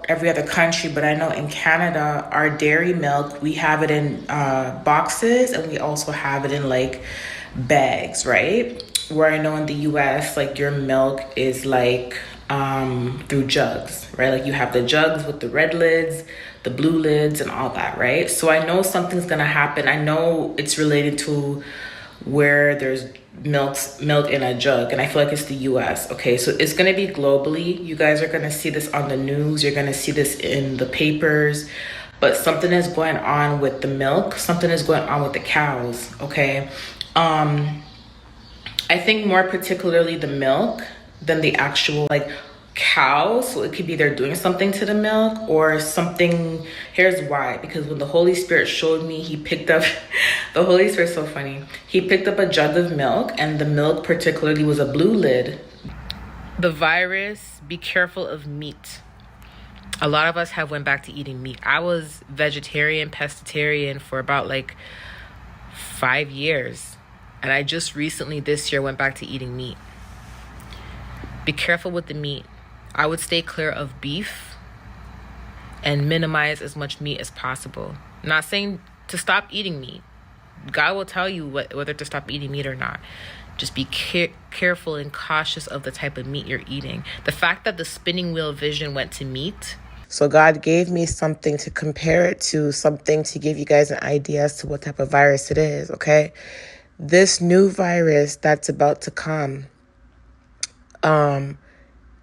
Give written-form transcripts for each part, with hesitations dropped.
every other country, but I know in Canada, our dairy milk, we have it in boxes, and we also have it in like bags, right? Where I know in the US, like your milk is like through jugs, right? Like you have the jugs with the red lids, the blue lids, and all that, right? So I know something's gonna happen. I know it's related to where there's milk in a jug, and I feel like it's the US. Okay, so it's gonna be globally. You guys are gonna see this on the news, you're gonna see this in the papers, but something is going on with the milk, something is going on with the cows. Okay, I think more particularly the milk than the actual like cows. So it could be they're doing something to the milk or something. Here's why. Because when the Holy Spirit showed me, he picked up, the Holy Spirit's so funny. He picked up a jug of milk, and the milk particularly was a blue lid. The virus, be careful of meat. A lot of us have went back to eating meat. I was vegetarian, pescatarian for about like 5 years. And I just recently this year went back to eating meat. Be careful with the meat. I would stay clear of beef and minimize as much meat as possible. I'm not saying to stop eating meat. God will tell you whether to stop eating meat or not. Just be careful and cautious of the type of meat you're eating. The fact that the spinning wheel vision went to meat. So God gave me something to compare it to, something to give you guys an idea as to what type of virus it is, okay? This new virus that's about to come,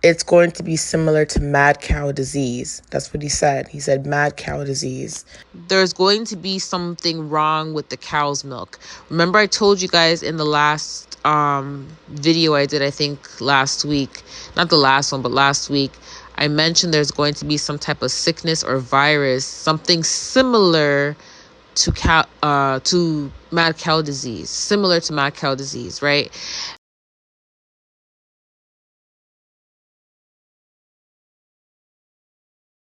it's going to be similar to mad cow disease. That's what he said. He said mad cow disease. There's going to be something wrong with the cow's milk. Remember I told you guys in the last video I did, I think last week, not the last one, but last week, I mentioned there's going to be some type of sickness or virus, something similar to mad cow disease, similar to mad cow disease, right?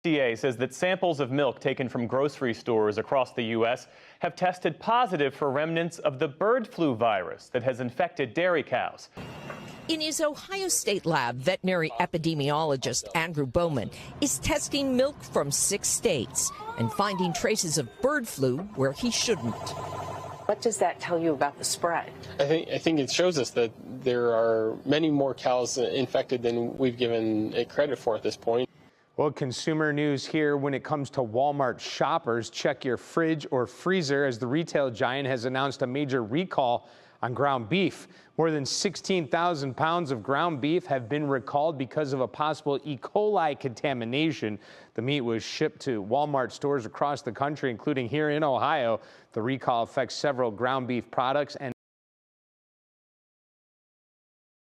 USDA says that samples of milk taken from grocery stores across the U.S. have tested positive for remnants of the bird flu virus that has infected dairy cows. In his Ohio State lab, veterinary epidemiologist Andrew Bowman is testing milk from 6 states and finding traces of bird flu where he shouldn't. What does that tell you about the spread? I think it shows us that there are many more cows infected than we've given it credit for at this point. Well, consumer news here when it comes to Walmart shoppers. Check your fridge or freezer as the retail giant has announced a major recall on ground beef. More than 16,000 pounds of ground beef have been recalled because of a possible E. coli contamination. The meat was shipped to Walmart stores across the country, including here in Ohio. The recall affects several ground beef products and